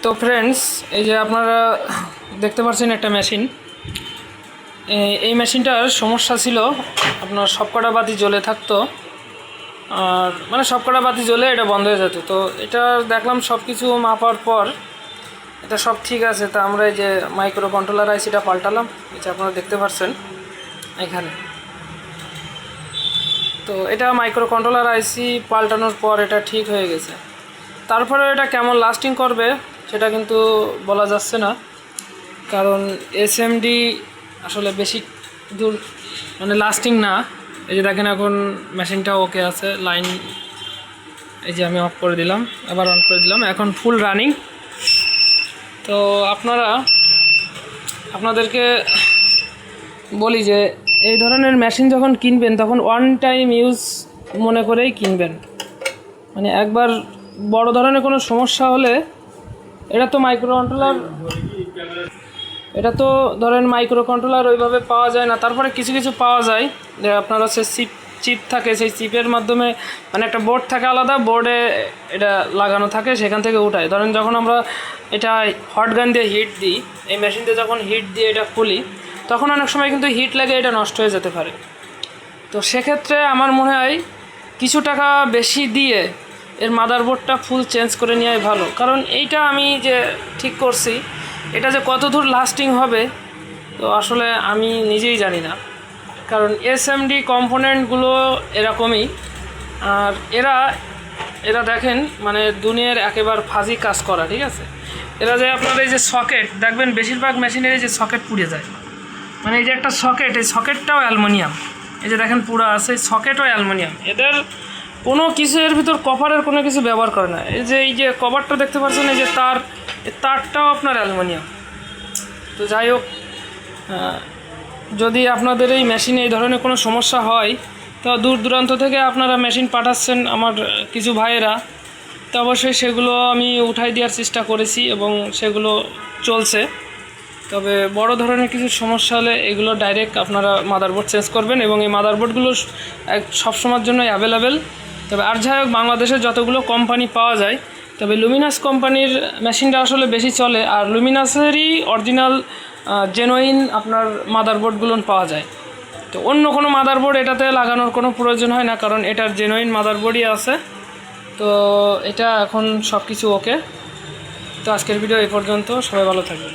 তো ফ্রেন্ডস, এই যে আপনারা দেখতে পাচ্ছেন একটা মেশিন। এই মেশিনটার সমস্যা ছিল আপনার সবকটা বাতি জ্বলে থাকতো, আর মানে সবকটা বাতি জ্বলে এটা বন্ধ হয়ে যেত। তো এটা দেখলাম সব কিছু মাপার পর এটা সব ঠিক আছে। তা আমরা এই যে মাইক্রো কন্ট্রোলার আইসিটা পাল্টালাম, এই যে আপনারা দেখতে পাচ্ছেন এখানে। তো এটা মাইক্রো কন্ট্রোলার আইসি পাল্টানোর পর এটা ঠিক হয়ে গেছে। তারপরে এটা কেমন লাস্টিং করবে সেটা কিন্তু বলা যাচ্ছে না, কারণ এসএমডি আসলে বেশি দূর মানে লাস্টিং না। এই যে দেখেন এখন মেশিনটা ওকে আছে, লাইন এই যে আমি অফ করে দিলাম, আবার অন করে দিলাম, এখন ফুল রানিং। তো আপনাদেরকে বলি যে এই ধরনের মেশিন যখন কিনবেন তখন ওয়ান টাইম ইউজ মনে করেই কিনবেন। মানে একবার বড় ধরনের কোনো সমস্যা হলে এটা তো মাইক্রো কন্ট্রোলার ওইভাবে পাওয়া যায় না। তারপরে কিছু কিছু পাওয়া যায় যে আপনার হচ্ছে চিপ থাকে, সেই চিপের মাধ্যমে মানে একটা বোর্ড থাকে আলাদা, বোর্ডে এটা লাগানো থাকে, সেখান থেকে উঠায়। ধরেন যখন আমরা এটা হট গান দিয়ে হিট দিই, এই মেশিনতে যখন হিট দিয়ে এটা খুলি তখন অনেক সময় কিন্তু হিট লেগে এটা নষ্ট হয়ে যেতে পারে। তো সেক্ষেত্রে আমার মনে হয় কিছু টাকা বেশি দিয়ে এর মাদারবোর্ডটা ফুল চেঞ্জ করে নেওয়াই ভালো, কারণ এইটা আমি যে ঠিক করছি এটা যে কত দূর লাস্টিং হবে তো আসলে আমি নিজেই জানি না, কারণ এসএমডি কম্পোনেন্টগুলো এরকমই। আর এরা দেখেন মানে দুনিয়ার একেবারে ফাজি কাজ করা, ঠিক আছে। এরা যে আপনার এই যে সকেট দেখবেন, বেশিরভাগ মেশিনের এই যে সকেট পুড়ে যায়, মানে এই যে একটা সকেট, এই সকেটটাও অ্যালুমিনিয়াম, এই যে দেখেন পুরো আছে, সকেটও অ্যালুমিনিয়াম। এদের কোনো কিছু এর ভিতর কপারের কোনো কিছু ব্যবহার করে না। এই যে কভারটা দেখতে পাচ্ছেন, এই যে তারটাও আপনার অ্যালুমিনিয়াম। তো যাই হোক, যদি আপনাদের এই মেশিনে এই ধরনের কোনো সমস্যা হয় তো দূর দূরান্ত থেকে আপনারা মেশিন পাঠাচ্ছেন আমার কিছু ভাইয়েরা, তো অবশ্যই সেগুলো আমি উঠাই দেওয়ার চেষ্টা করেছি এবং সেগুলো চলছে। তবে বড় ধরনের কিছু সমস্যা হলে এগুলো ডাইরেক্ট আপনারা মাদারবোর্ড চেঞ্জ করবেন, এবং এই মাদারবোর্ডগুলো সবসময়ের জন্য অ্যাভেলেবেল। তবে আর যাই হোক, বাংলাদেশে যতগুলো কোম্পানি পাওয়া যায়, তবে লুমিনাস কোম্পানির মেশিনটা আসলে বেশি চলে, আর লুমিনাসেরই অরিজিনাল জেনুইন আপনার মাদারবোর্ডগুলো পাওয়া যায়। তো অন্য কোনো মাদারবোর্ড এটাতে লাগানোর কোনো প্রয়োজন হয় না, কারণ এটার জেনুইন মাদারবোর্ডই আছে। তো এটা এখন সব কিছু ওকে। তো আজকের ভিডিও এই পর্যন্ত, সবাই ভালো থাকবেন।